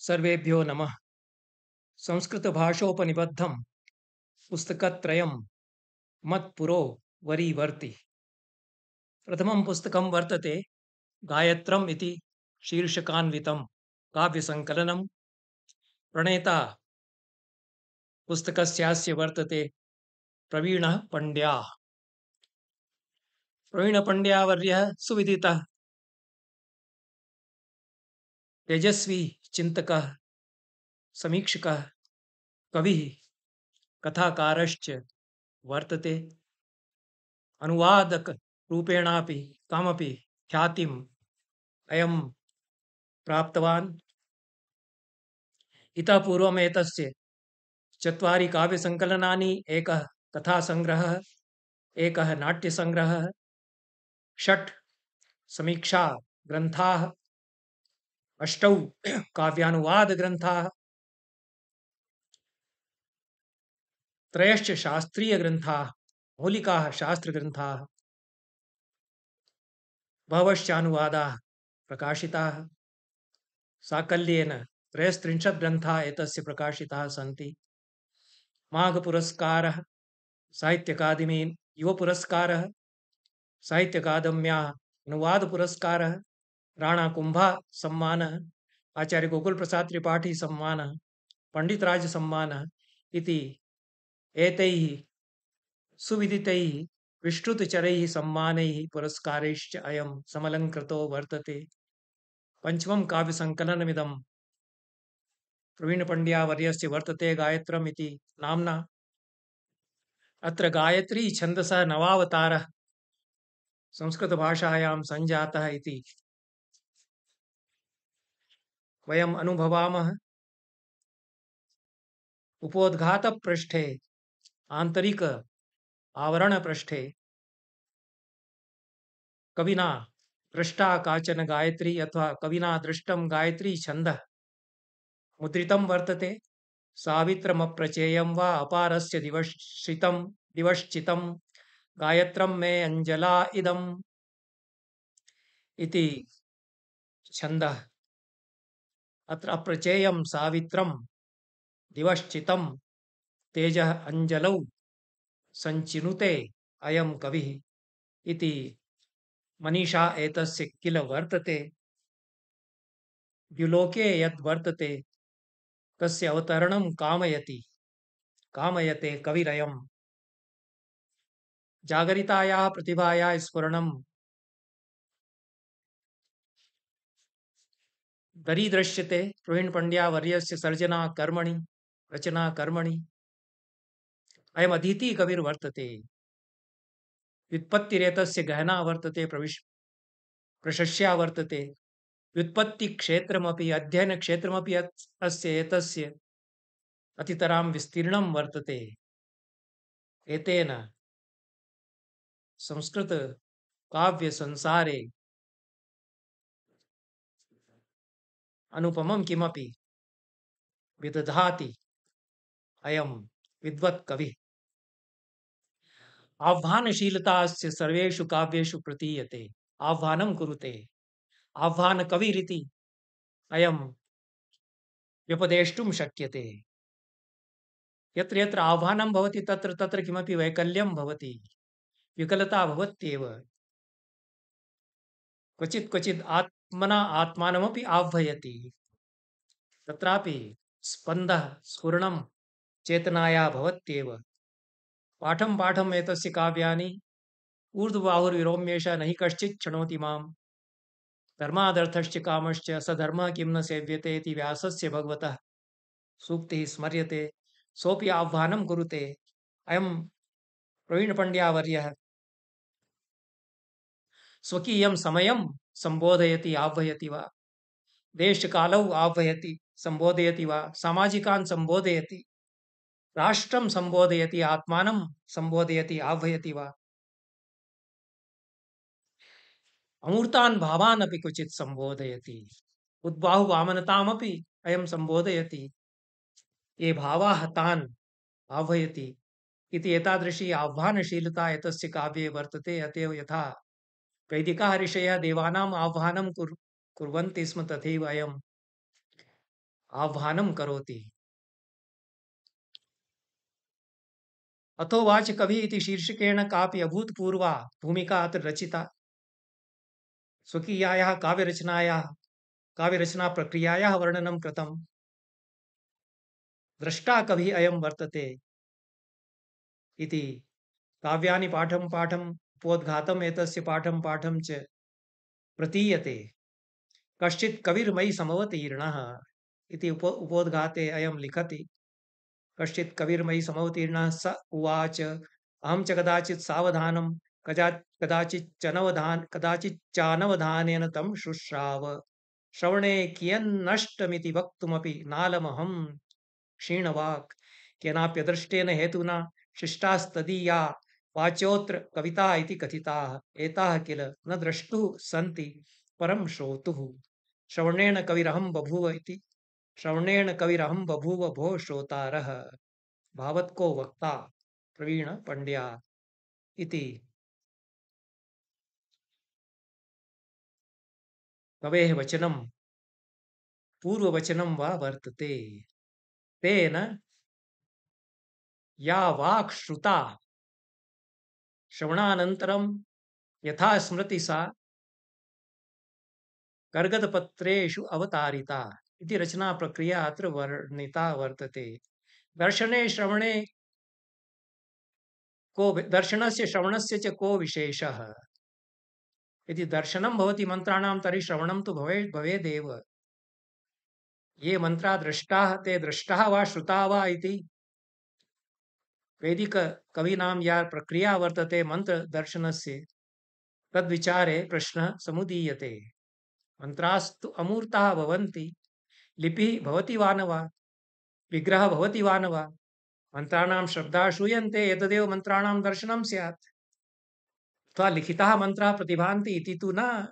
सर्वेभ्यो नमः। संस्कृतभाषोपनिबद्धं पुस्तकत्रयं मत्पुरो वरीवर्ति। प्रथमं पुस्तकं वर्तते गायत्रम् इति शीर्षकान्वितं काव्यसङ्कलनं। प्रणेता पुस्तकस्यास्य वर्तते प्रवीणः पण्ड्याः। प्रवीणपण्ड्यावर्यः सुविदितः तेजस्वी चिन्तकः, समीक्षकः, कविः, कथाकारश्च वर्तते। अनुवादक रूपेणापि कामपि ख्यातिम् अयं प्राप्तवान्। इतः पूर्वम् एतस्य चत्वारि काव्यसङ्कलनानि, एकः कथासङ्ग्रहः, एकः नाट्यसङ्ग्रहः, षट् समीक्षाग्रन्थाः, अष्टौ काव्यानुवादग्रन्थाः, त्रयश्च शास्त्रीयग्रन्थाः, मौलिकाः शास्त्रग्रन्थाः, बहवश्चानुवादाः प्रकाशिताः। साकल्येन 33 ग्रन्थाः एतस्य प्रकाशिताः सन्ति। माघपुरस्कारः, साहित्य अकादमी युवपुरस्कारः, साहित्य अकादम्याः अनुवादपुरस्कारः, राणा कुंभा सम्मानः, आचार्य गोकुल प्रसाद त्रिपाठी सम्मानः, पंडितराज सम्मानः इति एतैः सुविदितैः विस्तृतचरैः सम्मानैः पुरस्कारैश्च अयं समलङ्कृतो वर्तते। पंचमं काव्यसङ्कलनमिदं प्रवीणपण्ड्यावर्यस्य वर्तते गायत्रम् इति नाम्ना। अत्र गायत्री छन्दसः नवावतारः संस्कृतभाषायां सञ्जातः इति वयम् अनुभवामः। उपोद्घातपृष्ठे, आन्तरिक आवरणपृष्ठे कविना दृष्टा काचन गायत्री अथवा कविना दृष्टं गायत्री छन्दः मुद्रितं वर्तते। सावित्रमप्रचेयं वा अपारस्य दिवश्चितं दिवश्चितं गायत्रं मे अञ्जला इदम् इति छन्दः। अत्र अप्रचेयं सावित्रं दिवश्चितं तेजः अञ्जलौ संचिनुते अयं कविः इति मनीषा एतस्य किल वर्तते। द्युलोके यद् वर्तते तस्य अवतरणं कामयते कविरयम्। जागरितायाः प्रतिभायाः स्फुरणं दरीदृश्यते प्रवीणपण्ड्यावर्यस्य सर्जनाकर्मणि, रचनाकर्मणि। अयम् अदिति कविर्वर्तते। व्युत्पत्तिरेतस्य गहना वर्तते, प्रशस्या वर्तते। व्युत्पत्तिक्षेत्रमपि अध्ययनक्षेत्रमपि अस्य एतस्य अतितरां विस्तीर्णं वर्तते। एतेन संस्कृत काव्य संसारे अनुपमं किमपि विदधाति अयं विद्वत् कविः। आह्वानशीलता अस्य सर्वेषु काव्येषु प्रतीयते। आह्वानं कुरुते, आह्वानकविरिति अयं व्यपदेष्टुं शक्यते। यत्र यत्र आह्वानं भवति तत्र तत्र किमपि वैकल्यं भवति, विकलता भवत्येव। क्वचित् क्वचित् आत्मना आत्मानमपि आह्वयति, तत्रापि स्पन्दः स्फुरणं चेतनाया भवत्येव। पाठं पाठम् एतस्य काव्यानि ऊर्ध्वबाहुर्विरोम्येष न हि कश्चित् क्षणोति माम्। धर्मादर्थश्च कामश्च सधर्मः किं न सेव्यते इति व्यासस्य भगवतः सूक्तिः स्मर्यते। सोऽपि आह्वानं कुरुते। अयं प्रवीणपण्ड्यावर्यः स्वकीयं समयं सम्बोधयति, आह्वयति वा, देशकालौ आह्वयति, सम्बोधयति वा, सामाजिकान् सम्बोधयति, राष्ट्रं सम्बोधयति, आत्मानं सम्बोधयति, आह्वयति वा, अमूर्तान् भावान् अपि क्वचित् सम्बोधयति, उद्बाहुवामनतामपि अयं सम्बोधयति। ये भावाः तान् आह्वयति इति एतादृशी आह्वानशीलता एतस्य काव्ये वर्तते। अतएव यथा वैदिकाः ऋषयः देवानाम् आह्वानं कुर्वन्ति स्म तथैव अयं आह्वानं करोति। अथो वाच कवि इति शीर्षकेण कापि अभूतपूर्वा भूमिका अत्र रचिता। स्वकीयायाः काव्यरचना प्रक्रियायाः वर्णनं कृतं। द्रष्टा कविः अयं वर्तते इति काव्यानि पाठं पाठं उपोद्घातम् एतस्य पाठं पाठं च प्रतीयते। कश्चित् कविर्मयि समवतीर्णः इति उपोद्घाते अयं लिखति। कश्चित् कविर्मयि समवतीर्णः स उवाच अहं च कदाचित् सावधानं कदाचिच्चानवधानेन तं शुश्राव श्रवणे कियन्नष्टमिति वक्तुमपि नालमहं क्षीणवाक् केनाप्यदृष्टेन हेतुना शिष्टास्तदीया वाच्योऽत्र कविता इति कथिताः एताः किल न द्रष्टुः सन्ति परं श्रोतुः श्रवणेन कविरहं बभूव भो श्रोतारः भावत्को वक्ता प्रवीण पंड्या इति कवेः वचनं पूर्ववचनं वा वर्तते। तेन या वाक् श्रुता श्रवणानन्तरं यथा स्मृति सा कर्गदपत्रेषु अवतारिता इति रचना प्रक्रिया अत्र वर्णिता वर्तते। दर्शने श्रवणे दर्शनस्य श्रवणस्य च को विशेषः यदि दर्शनं भवति मन्त्राणां तर्हि श्रवणं तु भवेदेव। ये मंत्रा दृष्टाः ते दृष्टाः वा श्रुता वा इति वैदिक कवीनां या प्रक्रिया वर्तते मंत्र दर्शनस्य तद्विचारे प्रश्नः समुदीयते। मंत्रास्तु अमूर्ताः भवन्ति, लिपिः भवति वा न वा, विग्रहः भवति वा न वा, मंत्राणां शब्दाः श्रूयन्ते एतदेव मंत्राणां दर्शनं स्यात्। अथवा लिखिताः मंत्राः प्रतिभान्ति इति तु न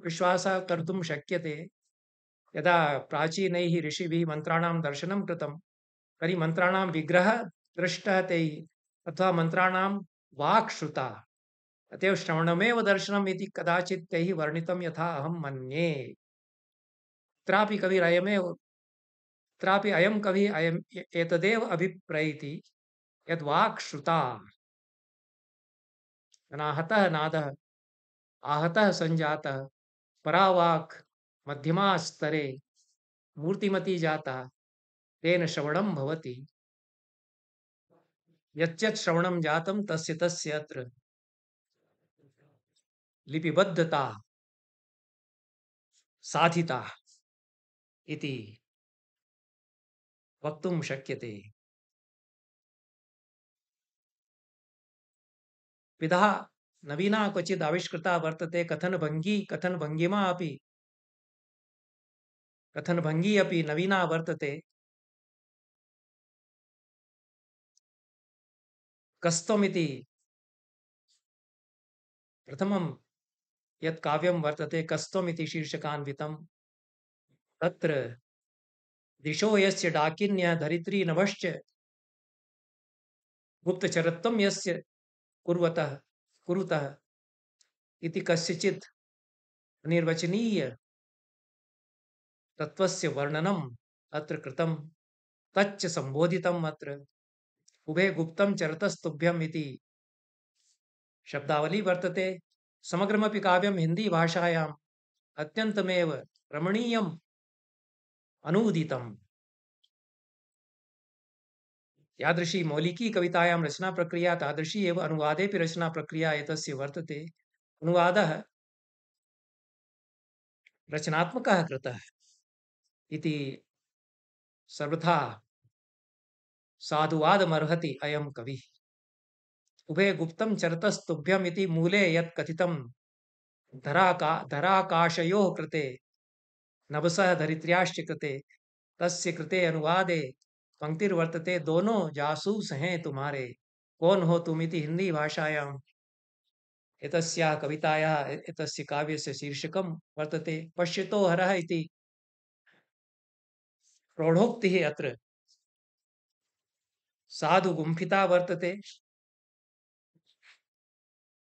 विश्वासः कर्तुं शक्यते। यदा प्राचीनैः ऋषिभिः मंत्राणां दर्शनं कृतं तर्हि मंत्राणां विग्रहः दृष्टः तैः अथवा मंत्राणां वाक् श्रुता। अतएव श्रवणमेव दर्शनम् इति कदाचित् तैः वर्णितं यथा अहं मन्ये। अत्रापि कविरयमेव अत्रापि अयं कविः एतदेव अभिप्रैति यद् वाक् श्रुता अनाहतः नादः आहतः सञ्जातः परावाक् मध्यमा स्तरे मूर्तिमती जाता तेन श्रवणं भवति। यच्चत् श्रवणं जातं तस्य तस्य अत्र लिपिबद्धता साधिता इति वक्तुं शक्यते। विधा नवीना क्वचित् आविष्कृता वर्तते। कथनभङ्गी अपि नवीना वर्तते। कस्त्वमिति प्रथमं यत् काव्यं वर्तते कस्त्वमिति शीर्षकान्वितं। तत्र दिशो यस्य डाकिन्यः धरित्री नभश्च गुप्तचरत्वं यस्य कुरुतः इति कस्यचित् निर्वचनीय तत्त्वस्य वर्णनम् अत्र कृतं। तच्च संबोधितम् अत्र उभे गुप्तं चरतस्तुभ्यम् इति शब्दावली वर्तते। समग्रमपि काव्यं हिंदी भाषायाम् अत्यन्तमेव रमणीयम् अनूदितम्। यादृशी मौलिकी कवितायां रचना प्रक्रिया तादृशी एव अनुवादेपि रचना प्रक्रिया एतस्य वर्तते। अनुवादः रचनात्मकः कृतः इति सर्वथा साधुवादमर्हति अयं कविः। उभे गुप्तं चरतस्तुभ्यम् इति मूले यत् कथितं धराकाशयोः कृते नभसः धरित्र्याश्च कृते तस्य कृते अनुवादे पंक्तिर्वर्तते दोनों जासूस हैं तुम्हारे कौन हो तुम इति हिंदी भाषायाम् एतस्याः कवितायाः एतस्य काव्यस्य शीर्षकं वर्तते। पश्यतो हरः इति प्रौढोक्तिः अत्र साधु गुम्फिता वर्तते।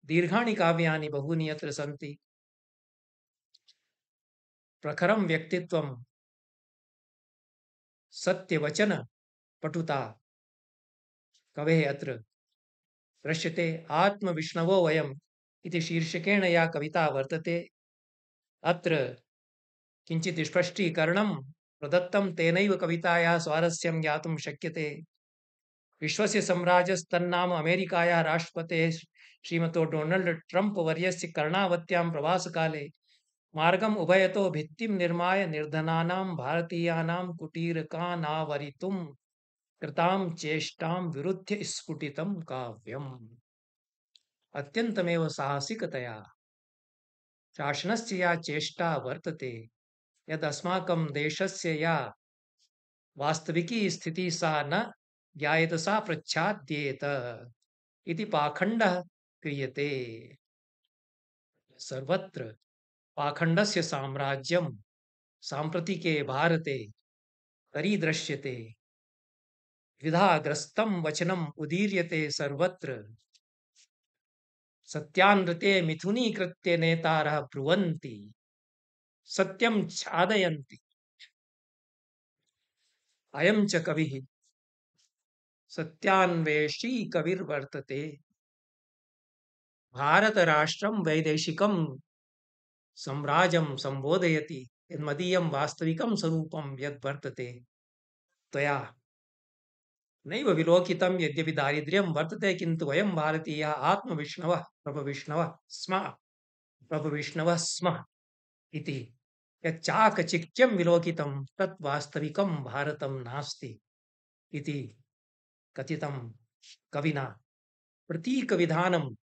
दीर्घाणि काव्यानि बहूनि अत्र सन्ति। प्रखरं व्यक्तित्वं सत्यवचन पटुता कवेः अत्र दृश्यते आत्मविष्णवो वयम् इति शीर्षकेण या कविता वर्तते अत्र किञ्चित् स्पष्टीकरणं प्रदत्तं तेनैव कवितायाः स्वारस्यं ज्ञातुं शक्यते। विश्वस्य सम्राजस्तन्नाम अमेरिकायाः राष्ट्रपतेः श्रीमतो डोनाल्ड ट्रम्प वर्यस्य कर्णावत्यां प्रवासकाले मार्गम् उभयतो भित्तिं निर्माय निर्धनानां भारतीयानां कुटीरकानावरितुं कृतां चेष्टां विरुध्य स्फुटितं काव्यम्। अत्यन्तमेव साहसिकतया शासनस्य या चेष्टा वर्तते यदस्माकं देशस्य या वास्तविकी स्थितिः सा न ज्ञायत सा प्रच्छाद्येत इति पाखण्डः क्रियते। सर्वत्र पाखण्डस्य साम्राज्यं साम्प्रतिके भारते दरीदृश्यते। द्विधाग्रस्तं वचनम् उदीर्यते सर्वत्र। सत्यानृते मिथुनीकृत्य नेतारः ब्रुवन्ति सत्यं छादयन्ति। अयं च कविः सत्यान्वेषी कविर्वर्तते। भारतराष्ट्रं वैदेशिकं सम्राजं सम्बोधयति यन्मदीयं वास्तविकं स्वरूपं यद्वर्तते त्वया नैव विलोकितं यद्यपि दारिद्र्यं वर्तते किन्तु वयं भारतीयाः आत्मविष्णवः प्रभविष्णवः स्मः इति यच्चाकचिक्यं विलोकितं तत् वास्तविकं भारतं नास्ति इति कथितं कविना। प्रतीकविधानं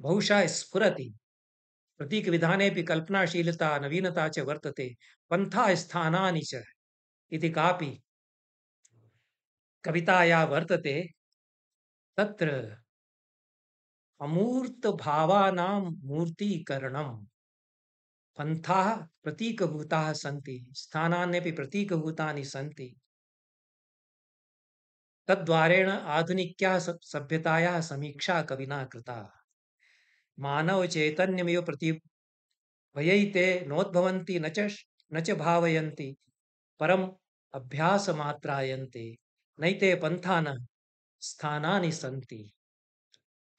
बहुशः स्फुरति। प्रतीकविधानेऽपि कल्पनाशीलता नवीनता च वर्तते। पन्थास्थानानि च इति कापि कविताया वर्तते तत्र अमूर्तभावानां मूर्तीकरणम्। पन्थाः प्रतीकभूताः सन्ति, स्थानान्यपि प्रतीकभूतानि सन्ति। तद्द्वारेण आधुनिक्याः सभ्यतायाः समीक्षा कविना कृता। मानवचैतन्यमिव प्रतिभयैते नोद्भवन्ति न च भावयन्ति परम् अभ्यासमात्रायन्ते नैते पन्थानः स्थानानि सन्ति।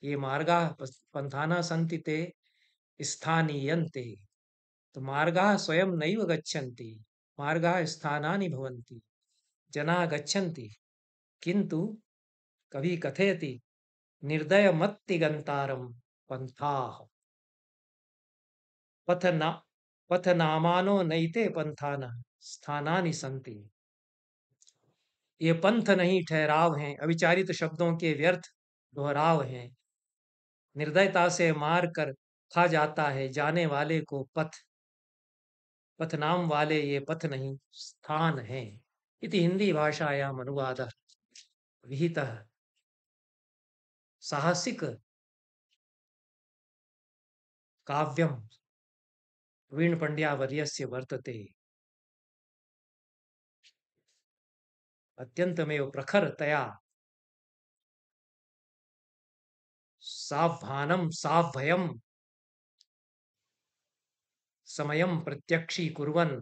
ये मार्गाः पन्थानः सन्ति ते स्थानीयन्ते। तो मार्गाः स्वयं नैव गच्छन्ति, मार्गाः स्थानानि भवन्ति। जनाः गच्छन्ति किन्तु कवि कथयति निर्दयमत्तिगन्तारं पन्थाः पथनामानो नैते पन्थानः स्थानानि सन्ति। ये पंथ नहीं ठहराव हैं, अविचारित शब्दों के व्यर्थ दोहराव हैं। निर्दयता से मार कर खा जाता है जाने वाले को पथ। पथ नाम वाले ये पथ नहीं स्थान हैं इति हिंदी भाषायाम् अनुवादः विहितः। साहसिक काव्यं प्रवीण पंड्या वर्यस्य वर्तते। अत्यन्तमेव प्रखरतया सावधानं सावभयं समयं प्रत्यक्षीकुर्वन्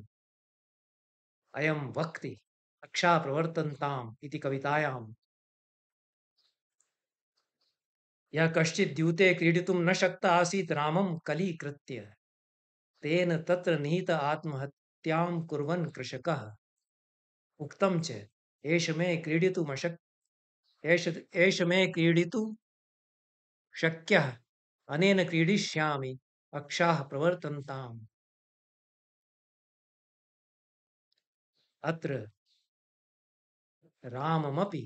अयं वक्ति रक्षा प्रवर्तन्ताम् इति कवितायां यः कश्चित् द्यूते क्रीडितुं न शक्तः आसीत् रामं कलीकृत्य तेन तत्र निहित आत्महत्यां कुर्वन् कृषकः। उक्तं च एष मे क्रीडितुमशक् एष मे क्रीडितुं शक्यः अनेन क्रीडिष्यामि अक्षाः प्रवर्तन्ताम्। अत्र राममपि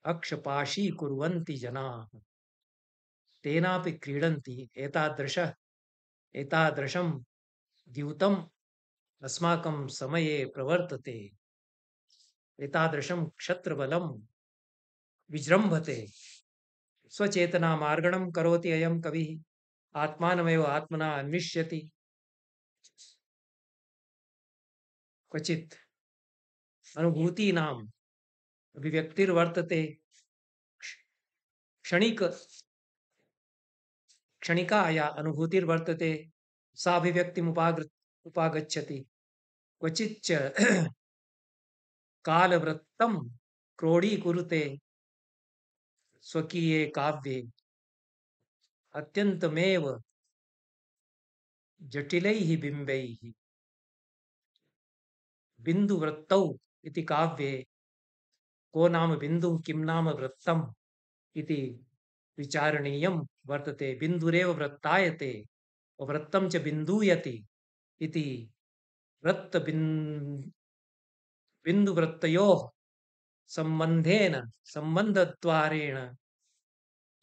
अक्षपाशीकुर्वन्ति जनाः तेनापि क्रीडन्ति। एतादृशं द्यूतम् अस्माकं समये प्रवर्तते। एतादृशं क्षत्रबलं विजृम्भते। स्वचेतना मार्गणं करोति अयं कविः आत्मानमेव आत्मना अन्विष्यति। क्वचित् अनुभूतीनाम् अभिव्यक्तिर्वर्तते। क्षणिका या अनुभूतिर्वर्तते सा अभिव्यक्तिम् उपागच्छति। क्वचिच्च कालवृत्तं क्रोडीकुरुते स्वकीये काव्ये अत्यन्तमेव जटिलैः बिम्बैः बिन्दुवृत्तौ इति काव्ये को नाम बिन्दुः किं नाम वृत्तम् इति विचारणीयं वर्तते। बिन्दुरेव वृत्तायते वृत्तं च बिन्दूयति इति बिन्दुवृत्तयोः सम्बन्धेन सम्बन्धद्वारेण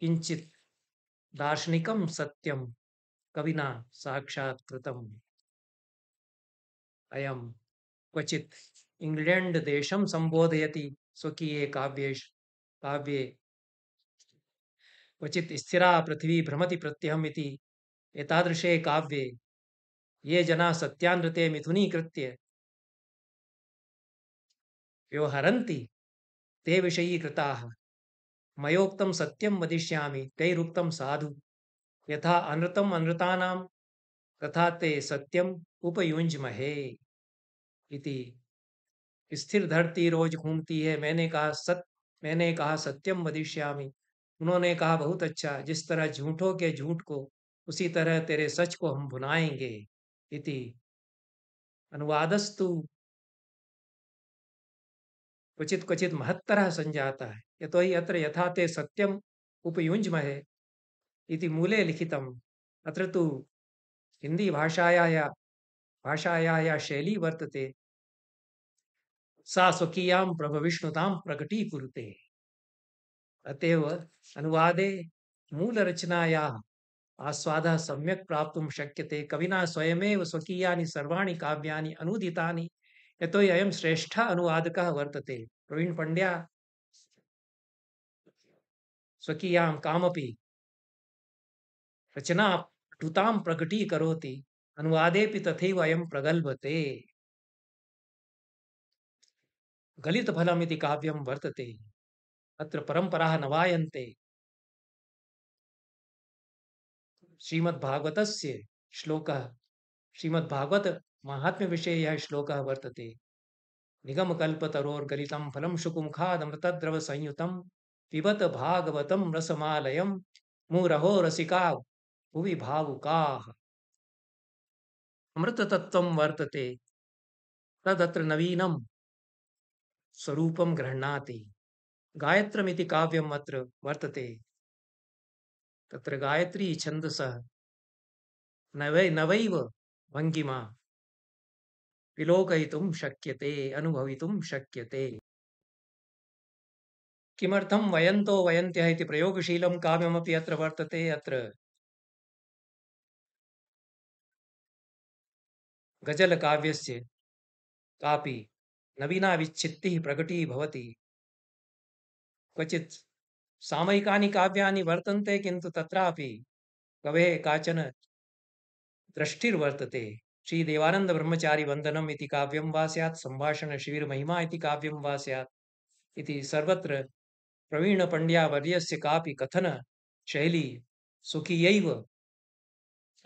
किञ्चित् दार्शनिकं सत्यं कविना साक्षात्कृतम्। अयं क्वचित् इंग्लैंड देशं संबोधयति स्वकीये काव्ये क्वचित् स्थिरा पृथ्वी भ्रमति प्रत्यहम् इति एतादृशे काव्ये ये जना सत्यानृते मिथुनीकृत्य व्यवहरन्ति ते विषयीकृताः। मयोक्तं सत्यं वदिष्यामि तैरुक्तं साधु यथा अनृतम् अनृतानां तथा ते सत्यम उपयुञ्जमहे इति। स्थिर धरती रोज घूमती है, मैंने कहा सत्यम वदिष्यामि। उन्होंने कहा बहुत अच्छा, जिस तरह झूठों के झूठ को उसी तरह तेरे सच को हम भुनाएंगे इति। अनुवादस्तु क्वचित् क्वचित् महत्तरः संजातः यतो हि अत्र यथा ते सत्यम उपयुञ्जमहे इति मूले लिखितम्। अत्र तु हिंदी भाषायाः या शैली वर्तते सा स्वकीयां प्रभविष्णुतां प्रकटीकुरुते। अतएव अनुवादे मूलरचनायाः आस्वादः सम्यक् प्राप्तुं शक्यते। कविना स्वयमेव स्वकीयानि सर्वाणि काव्यानि अनूदितानि, यतो हि अयं श्रेष्ठः अनुवादकः वर्तते। प्रवीण पंड्या स्वकीयां कामपि रचना पटुतां प्रकटीकरोति, अनुवादेपि तथैव अयं प्रगल्भते। गलितफलमिति काव्यं वर्तते। अत्र परम्पराः नवायन्ते। श्रीमद्भागवतस्य श्लोकः, श्रीमद्भागवत महात्म्य विषये यह श्लोकः वर्तते। निगमकल्पतरोर्गलितं फलं शुकुमुखादमृतद्रव संयुतं पिबत भागवतं रसमालयं मुहुरहो रसिका भुवि भावुकाः। अमृततत्त्वं वर्तते तदत्र नवीनं स्वरूपं गृह्णाति। गायत्रमिति काव्यम् अत्र वर्तते। तत्र गायत्री छन्दसः नवैव भङ्गिमा विलोकयितुं शक्यते, अनुभवितुं शक्यते। किमर्थं वयन्तो वयन्त्यः इति प्रयोगशीलं काव्यमपि अत्र वर्तते। अत्र गजल काव्यस्य कापि नवीना विच्छित्तिः प्रकटीभवति। क्वचित् सामयिकानि काव्यानि वर्तन्ते, किन्तु तत्रापि कवेः काचन दृष्टिर्वर्तते। श्री देवानंद ब्रह्मचारी वंदनम इति काव्यं वा स्यात्, संभाषण शिविर महिमा इति काव्यं वा स्यात् इति सर्वत्र प्रवीण पंड्या वर्यस्य कापि कथन शैली स्वकीयैव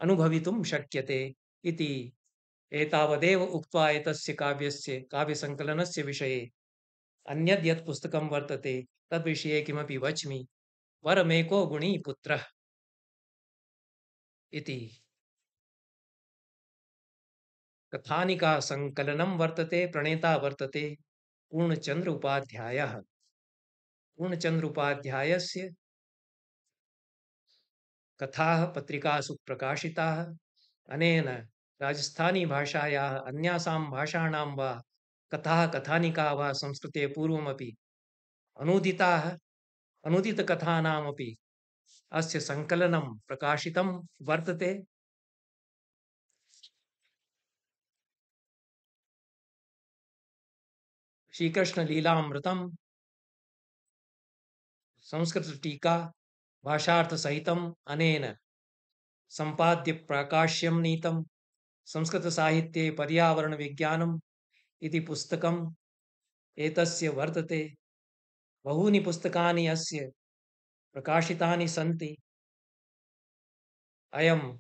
अनुभवितुं शक्यते इति। एतावदेव उक्त्वा एतस्य काव्यस्य काव्यसङ्कलनस्य विषये अन्यद् यत् पुस्तकं वर्तते तद्विषये किमपि वच्मि। वरमेको गुणी पुत्रः इति कथानिका संकलनं वर्तते। प्रणेता वर्तते पूर्णचंद्र उपाध्यायः। पूर्णचंद्र उपाध्यायस्य कथाः पत्रिकासु प्रकाशिताः। अनेन राजस्थानी भाषायाः अन्यासां भाषाणां वा कथाः कथानिका वा संस्कृते पूर्वमपि अनूदिताः। अनूदितकथानामपि अस्य संकलनं प्रकाशितं वर्तते। श्रीकृष्णलीलामृतं संस्कृत टीका भाषार्थ सहितम् अनेन संपाद्य प्राकाश्यं नीतं। संस्कृत साहित्ये पर्यावरण विज्ञानम् इति पुस्तकम् एतस्य वर्तते। बहूनि पुस्तकानि अस्य प्रकाशितानि सन्ति। अयम्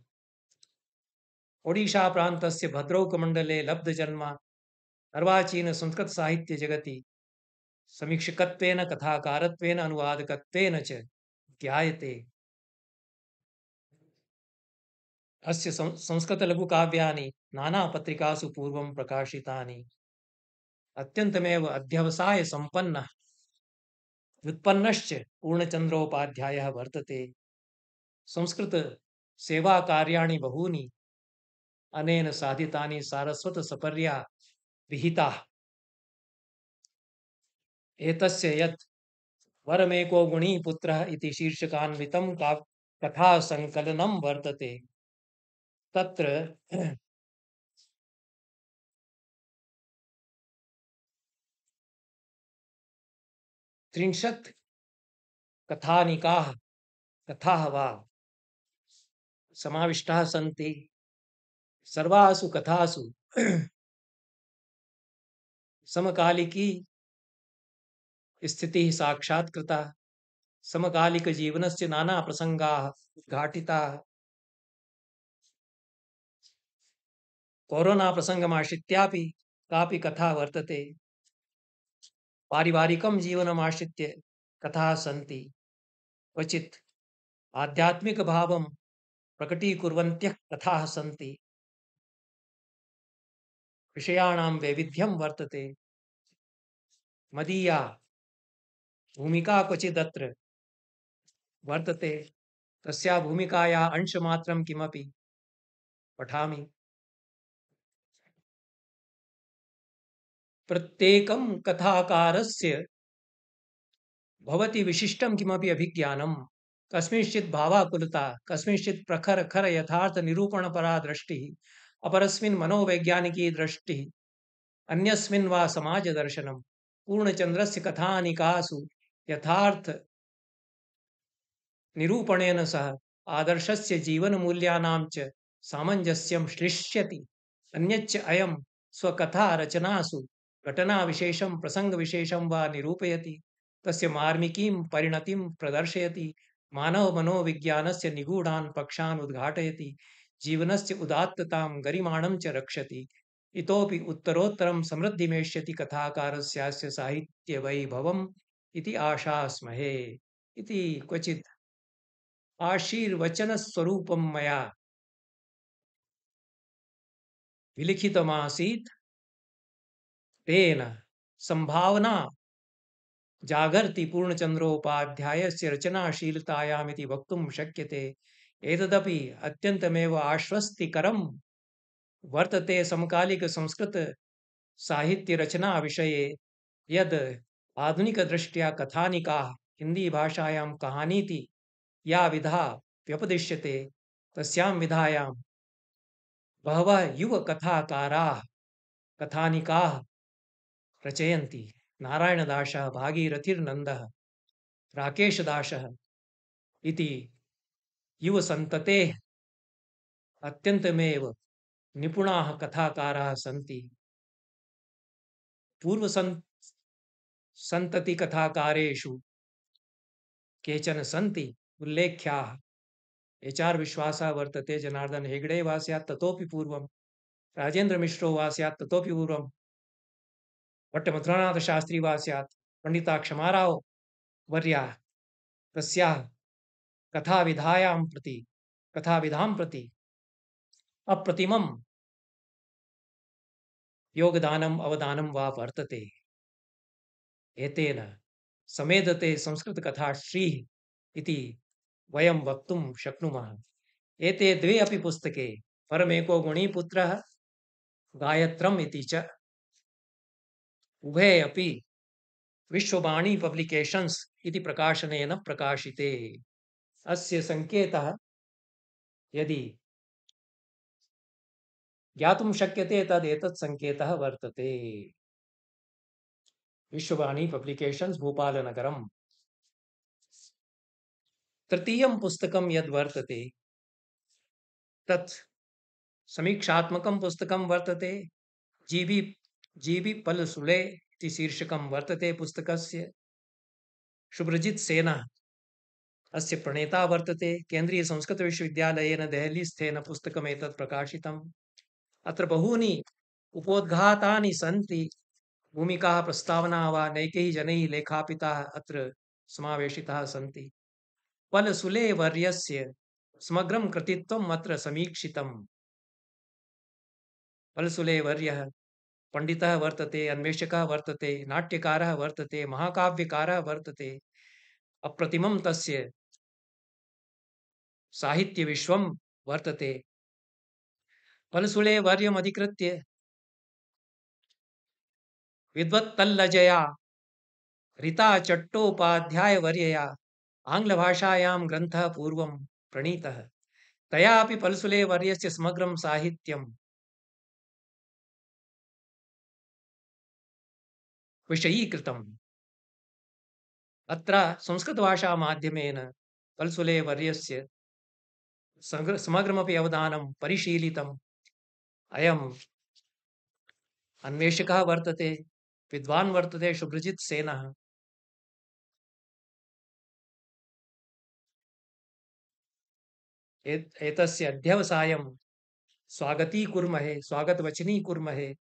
ओडिशा प्रान्तस्य भद्रौकमण्डले लब्धजन्म अर्वाचीन संस्कृत साहित्य जगति समीक्षकत्वेन कथाकारत्वेन अनुवादकत्वेन च ज्ञायते। अस्य संस्कृतलघुकाव्यानि नानापत्रिकासु पूर्वं प्रकाशितानि। अत्यन्तमेव अध्यवसायसम्पन्नः व्युत्पन्नश्च पूर्णचन्द्रोपाध्यायः वर्तते। संस्कृतसेवाकार्याणि बहूनि अनेन साधितानि सारस्वतसपर्या विहिताः। एतस्य यत् वरमेको गुणी पुत्रः इति शीर्षकान्वितं कथासङ्कलनं वर्तते, तत्र 30 कथानिकाः कथाः वा समाविष्टाः सन्ति। सर्वासु कथासु समकालिकी स्थितिः साक्षात्कृता, समकालिकजीवनस्य नाना प्रसङ्गाः उद्घाटिताः। कोरोना प्रसङ्गमाश्रित्यापि कापि कथा वर्तते। पारिवारिकं जीवनमाश्रित्य कथाः सन्ति। क्वचित् आध्यात्मिकभावं प्रकटीकुर्वन्त्यः कथाः सन्ति। विषयाणां वैविध्यं वर्तते। मदीया भूमिका क्वचिदत्र वर्तते। तस्या भूमिकायाः अंशमात्रं किमपि पठामि। प्रत्येकं कथाकारस्य भवति विशिष्टं किमपि अभिज्ञानं। कस्मिंश्चित् भावाकुलता, कस्मिंश्चित् प्रखर खर यथार्थ निरूपणपरा दृष्टिः, अपरस्मिन् मनोवैज्ञानिकी दृष्टिः, अन्यस्मिन् वा समाजदर्शनं। पूर्णचन्द्रस्य कथानिकासु यथार्थ निरूपणेन सह आदर्शस्य जीवनमूल्यानां च सामञ्जस्यं श्लिष्यति। अन्यच्च अयं स्वकथा रचनासु घटनाविशेषं प्रसङ्गविशेषं वा निरूपयति, तस्य मार्मिकीं परिणतिं प्रदर्शयति, मानवमनोविज्ञानस्य निगूढान् पक्षान् उद्घाटयति, जीवनस्य उदात्ततां गरिमाणं च रक्षति। इतोपि उत्तरोत्तरं समृद्धिमेष्यति कथाकारस्यास्य साहित्यवैभवम् इति आशास्महे। इति क्वचित् आशीर्वचनस्वरूपं मया विलिखितमासीत्। तेन संभावना जागर्ति पूर्णचन्द्रोपाध्यायस्य रचनाशीलतायामिति वक्तुं शक्यते। एतदपि अत्यन्तमेव आश्वस्तिकरं वर्तते समकालिकसंस्कृतसाहित्यरचनाविषये यद् आधुनिकदृष्ट्या कथानिकाः हिन्दीभाषायां कहानीति या विधा व्यपदिश्यते, तस्यां विधायां बहवः युवकथाकाराः कथानिकाः रचयन्ति। नारायणदासः, भागीरथीर्नन्दः, राकेशदासः इति युवसन्ततेः अत्यन्तमेव निपुणाः कथाकाराः सन्ति। पूर्वसन्ततिकथाकारेषु केचन सन्ति उल्लेख्याः। एच.आर्. विश्वासः वर्तते, जनार्दन हेगडे वा स्यात् ततोपि पूर्वं, राजेन्द्रमिश्रो वा स्यात् ततोपि पूर्वं, भट्टमधुरानाथशास्त्री वा स्यात्, पण्डिताक्षमाराव वर्याः तस्याः कथाविधां प्रति अप्रतिमं योगदानम् अवदानं वा वर्तते। एतेन समेधते संस्कृतकथाश्रीः इति वयं वक्तुं शक्नुमः। एते द्वे अपि पुस्तके, परमेको गुणीपुत्रः, गायत्रम् इति च, उभे अपि विश्ववाणी पब्लिकेशन्स् इति प्रकाशनेन प्रकाशिते। अस्य सङ्केतः यदि ज्ञातुं शक्यते तद् एतत् सङ्केतः वर्तते। विश्ववाणी पब्लिकेशन्स्, भूपालनगरम्। तृतीयं पुस्तकं यद् वर्तते तत् समीक्षात्मकं पुस्तकं वर्तते। जी बी पल्सुले इति शीर्षकं वर्तते पुस्तकस्य। शुभ्रजित् सेनः अस्य प्रणेता वर्तते। केन्द्रीयसंस्कृतविश्वविद्यालयेन देहलीस्थेन पुस्तकमेतत् प्रकाशितम्। अत्र बहूनि उपोद्घातानि सन्ति भूमिकाः प्रस्तावना वा नैकैः जनैः लेखापिताः अत्र समावेशिताः सन्ति फलसुले वर्यस्य समग्रं कृतित्वम् अत्र समीक्षितम् फलसुले वर्यः पंडितः वर्तते अन्वेषकः वर्तते नाट्यकारः वर्तते महाकाव्यकारः वर्तते अप्रतिमं तस्य साहित्यविश्वं वर्तते फलसुले वर्यमधिकृत्य विद्वत्तल्लजया रीता चट्टोपाध्यायवर्यया आङ्ग्लभाषायां ग्रन्थः पूर्वं प्रणीतः तयापि फलसुले वर्यस्य समग्रं साहित्यं विषयीकृतम् अत्र संस्कृतभाषामाध्यमेन फलसुले वर्यस्य समग्रमपि अवदानं परिशीलितम् अयम् अन्वेषकः वर्तते विद्वान् वर्तते शुभ्रजित् सेनः एतस्य अध्यवसायं स्वागतीकुर्महे स्वागतवचनीकुर्महे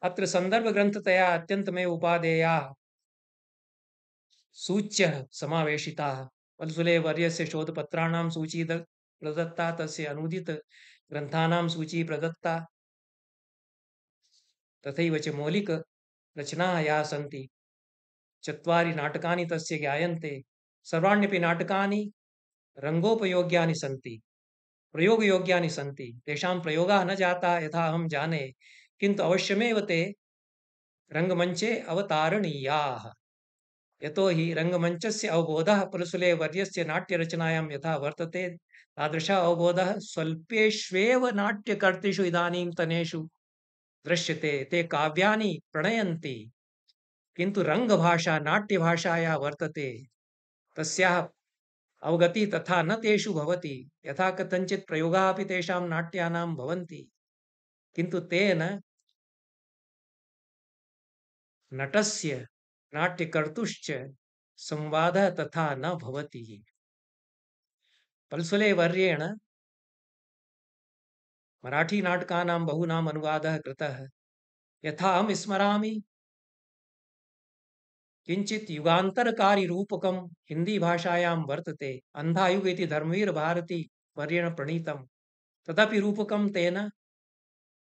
अत्र सन्दर्भग्रन्थतया अत्यन्तमेव उपादेयाः सूच्यः समावेशिताः फलसुले वर्यस्य शोधपत्राणां सूची प्रदत्ता तस्य अनूदितग्रन्थानां सूची प्रदत्ता तथैव च मौलिकरचनाः याः सन्ति चत्वारि नाटकानि तस्य ज्ञायन्ते सर्वाण्यपि नाटकानि रङ्गोपयोग्यानि सन्ति प्रयोगयोग्यानि सन्ति तेषां प्रयोगाः न जाताः यथा अहं जाने किन्तु अवश्यमेव ते रङ्गमञ्चे अवतारणीयाः यतो हि रङ्गमञ्चस्य अवबोधः फलसुले वर्यस्य नाट्यरचनायां यथा वर्तते तादृशः अवबोधः स्वल्पेष्वेव नाट्यकर्तृषु इदानीन्तनेषु दृश्यते ते काव्यानि प्रणयन्ति किन्तु रङ्गभाषा नाट्यभाषायाः वर्तते तस्याः अवगति तथा न तेषु भवति यथा कथञ्चित् प्रयोगाः अपि तेषां नाट्यानां भवन्ति किन्तु तेन नटस्य नाट्यकर्तुश्च संवादः तथा न भवति फलसुले वर्येण मराठीनाटकानां बहूनाम् अनुवादः कृतः यथा अहं स्मरामि किञ्चित् युगान्तरकारी रूपकं हिन्दीभाषायां वर्तते अन्धायुग इति धर्मवीर भारती वर्येण प्रणीतं तदपि रूपकं तेन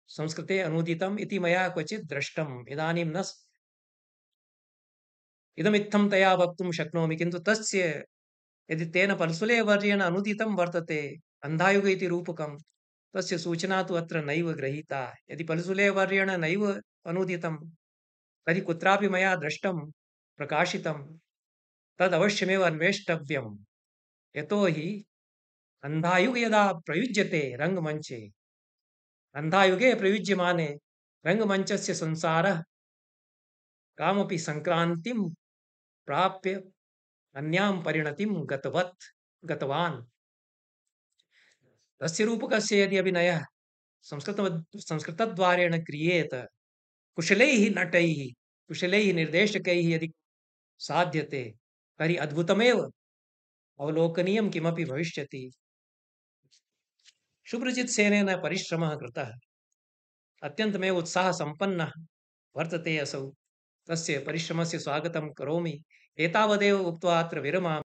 संस्कृते अनूदितम् इति मया क्वचित् दृष्टम् इदानीं न इदमित्थं तया वक्तुं शक्नोमि किन्तु तस्य यदि तेन फलसुले वर्येण अनूदितं वर्तते अन्धायुग इति रूपकं तस्य सूचना तु अत्र नैव गृहीता यदि फलसुले वर्येण नैव अनूदितं तर्हि कुत्रापि मया दृष्टं प्रकाशितं तदवश्यमेव अन्वेष्टव्यं यतो हि अन्धायुग यदा प्रयुज्यते रङ्गमञ्चे अन्धायुगे प्रयुज्यमाने रङ्गमञ्चस्य संसारः कामपि सङ्क्रान्तिं प्राप्य अन्यां परिणतिं गतवान् तस्य रूपकस्य यदि अभिनयः संस्कृतद्वारेण क्रियेत कुशलैः नटैः कुशलैः निर्देशकैः यदि साध्यते तर्हि अद्भुतमेव अवलोकनीयं किमपि भविष्यति शुभ्रजित् सेनेन परिश्रमः कृतः अत्यन्तमेव उत्साहसम्पन्नः वर्तते असौ तस्य परिश्रमस्य स्वागतं करोमि एतावदेव उक्त्वा अत्र विरमामि